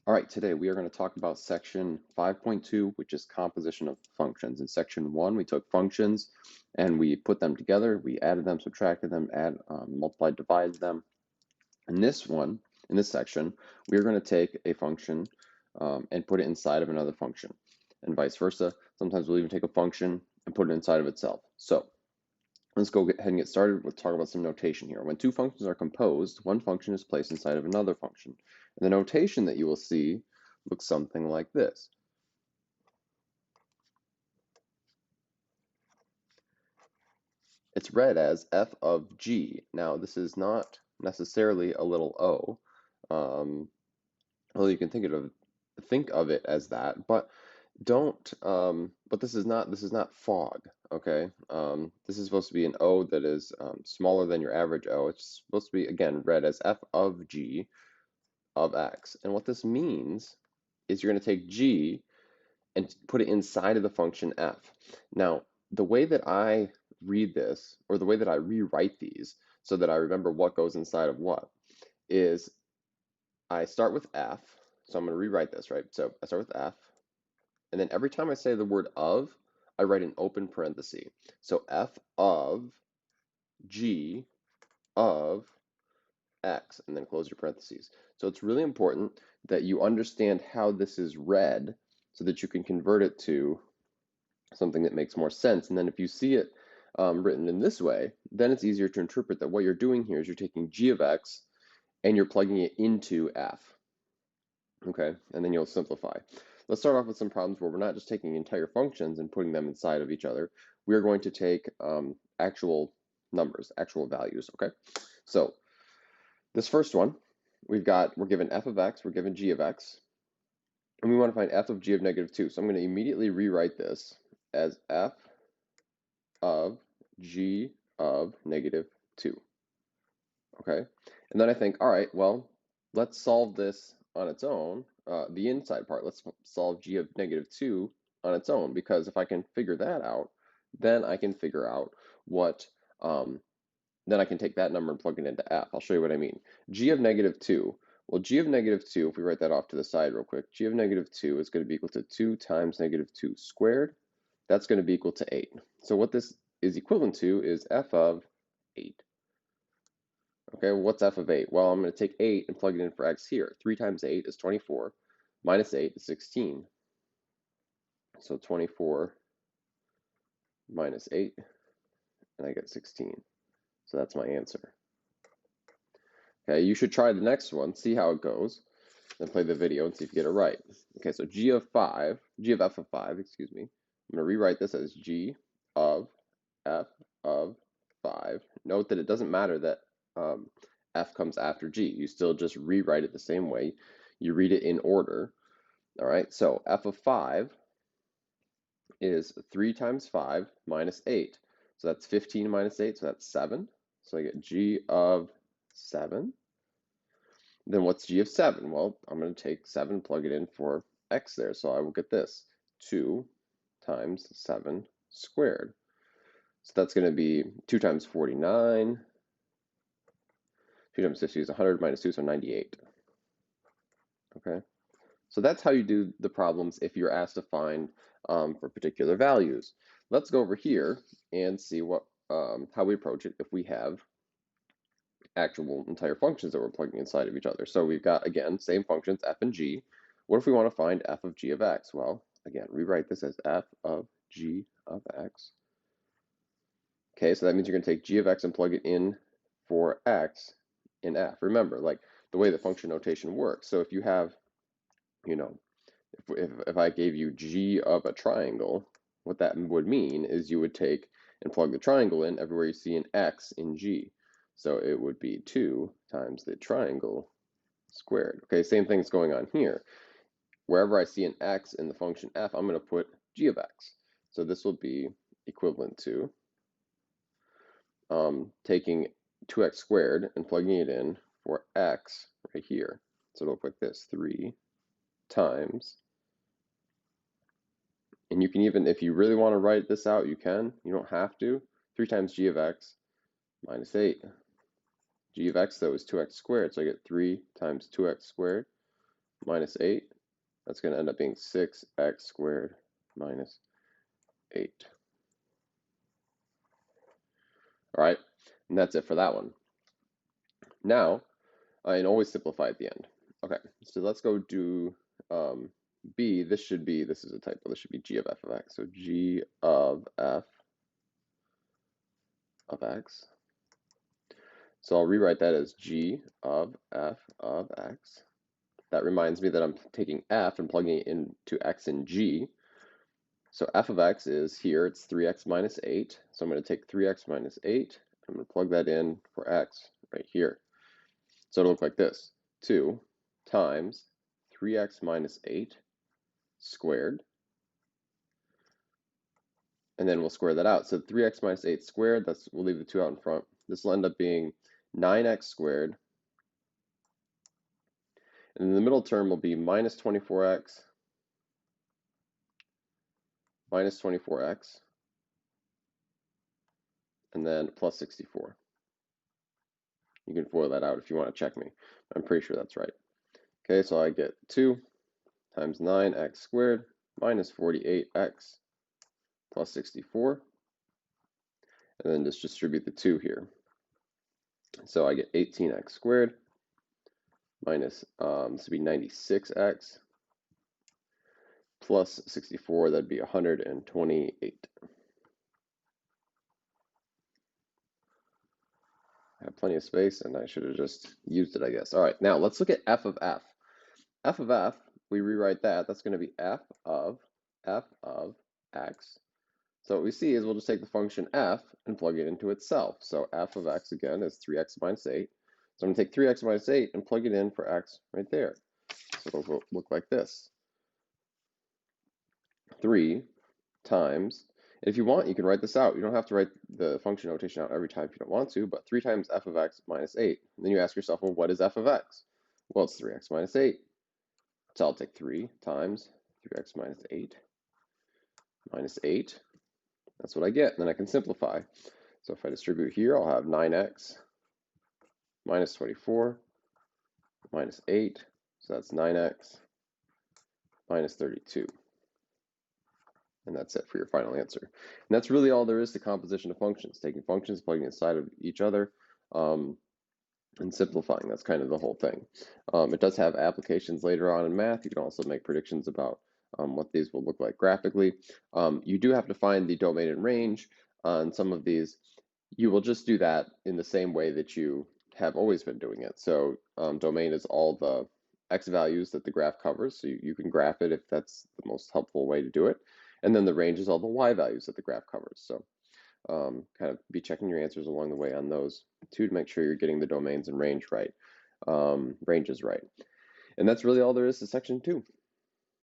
All right, today we are going to talk about section 5.2, which is composition of functions. In section 1, we took functions and we put them together. We added them, subtracted them, multiplied, divided them. In this one, in this section, we are going to take a function and put it inside of another function, and vice versa. Sometimes we'll even take a function and put it inside of itself. So let's go ahead and get started. We'll talk about some notation here. When two functions are composed, one function is placed inside of another function. And the notation that you will see looks something like this. It's read as f of g. Now, this is not necessarily a little o. Well, you can think of it as that, but don't. But this is not fog. Okay. This is supposed to be an o that is smaller than your average o. It's supposed to be again read as f of g of x. And what this means is you're going to take g and put it inside of the function f. Now, the way that I read this, or the way that I rewrite these so that I remember what goes inside of what, is I start with f. So I'm going to rewrite this, right? So I start with f, and then every time I say the word of, I write an open parenthesis. So f of g of x, and then close your parentheses. So it's really important that you understand how this is read so that you can convert it to something that makes more sense. And then if you see it written in this way, then it's easier to interpret that what you're doing here is you're taking g of x and you're plugging it into f. Okay, and then you'll simplify. Let's start off with some problems where we're not just taking entire functions and putting them inside of each other. We're going to take actual numbers, actual values. Okay, so this first one, we're given f of x, we're given g of x, and we want to find f of g of negative 2. So I'm going to immediately rewrite this as f of g of negative 2. Okay, and then I think, all right, well, let's solve this on its own, the inside part. Let's solve g of negative 2 on its own, because if I can figure that out, then I can figure out what, then I can take that number and plug it into f. I'll show you what I mean. G of negative 2. Well, g of negative 2, if we write that off to the side real quick, g of negative 2 is going to be equal to 2 times negative 2 squared. That's going to be equal to 8. So what this is equivalent to is f of 8. Okay, well, what's f of 8? Well, I'm going to take 8 and plug it in for x here. 3 times 8 is 24, minus 8 is 16. So 24 minus 8, and I get 16. So that's my answer. Okay, you should try the next one, see how it goes, then play the video and see if you get it right. Okay, so g of f of 5, excuse me. I'm going to rewrite this as g of f of 5. Note that it doesn't matter that f comes after g. You still just rewrite it the same way. You read it in order. All right, so f of 5 is 3 times 5 minus 8. So that's 15 minus 8, so that's 7. So I get g of 7. Then what's g of 7? Well, I'm going to take 7, plug it in for x there. So I will get this, 2 times 7 squared. So that's going to be 2 times 49. 2 times 50 is 100, minus 2, so 98. Okay, so that's how you do the problems if you're asked to find for particular values. Let's go over here and see how we approach it if we have actual entire functions that we're plugging inside of each other. So we've got, again, same functions, f and g. What if we want to find f of g of x? Well, again, rewrite this as f of g of x. Okay, so that means you're going to take g of x and plug it in for x in f. Remember, like the way the function notation works. So if you have, you know, if I gave you g of a triangle, what that would mean is you would take and plug the triangle in everywhere you see an x in g. So it would be 2 times the triangle squared. Okay, same thing's going on here. Wherever I see an x in the function f, I'm going to put g of x. So this will be equivalent to taking 2x squared and plugging it in for x right here. So it'll look like this, 3 times, and you can even, if you really want to write this out, you can. You don't have to. 3 times g of x minus 8. G of x, though, is 2x squared, so I get 3 times 2x squared minus 8. That's going to end up being 6x squared minus 8. All right, and that's it for that one. Now, and always simplify at the end. Okay, so let's go do b. This is a typo, this should be g of f of x. So g of f of x. So I'll rewrite that as g of f of x. That reminds me that I'm taking f and plugging it into x and g. So f of x is here, it's 3x minus 8. So I'm going to take 3x minus 8, I'm going to plug that in for x right here. So it'll look like this, 2 times 3x minus 8 squared. And then we'll square that out. So 3x minus 8 squared, we'll leave the 2 out in front. This will end up being 9x squared. And then the middle term will be minus 24x and then plus 64. You can FOIL that out if you want to check me. I'm pretty sure that's right. Okay, so I get 2 times 9x squared minus 48x plus 64. And then just distribute the 2 here. So I get 18x squared minus, this would be 96x plus 64, that'd be 128. I have plenty of space, and I should have just used it, I guess. All right, now let's look at f of f. F of f, we rewrite that. That's going to be f of x. So what we see is we'll just take the function f and plug it into itself. So f of x, again, is 3x minus 8. So I'm going to take 3x minus 8 and plug it in for x right there. So it'll look like this. 3 times, and if you want, you can write this out. You don't have to write the function notation out every time if you don't want to, but 3 times f of x minus 8. And then you ask yourself, well, what is f of x? Well, it's 3x minus 8. So I'll take 3 times 3x minus 8 minus 8. That's what I get. And then I can simplify. So if I distribute here, I'll have 9x minus 24 minus 8. So that's 9x minus 32. And that's it for your final answer. And that's really all there is to composition of functions, taking functions, plugging inside of each other, and simplifying. That's kind of the whole thing. It does have applications later on in math. You can also make predictions about what these will look like graphically. You do have to find the domain and range on some of these. You will just do that in the same way that you have always been doing it. So domain is all the x values that the graph covers. So you can graph it if that's the most helpful way to do it. And then the range is all the y values that the graph covers. So kind of be checking your answers along the way on those too to make sure you're getting the domains and ranges right. And that's really all there is to section 2.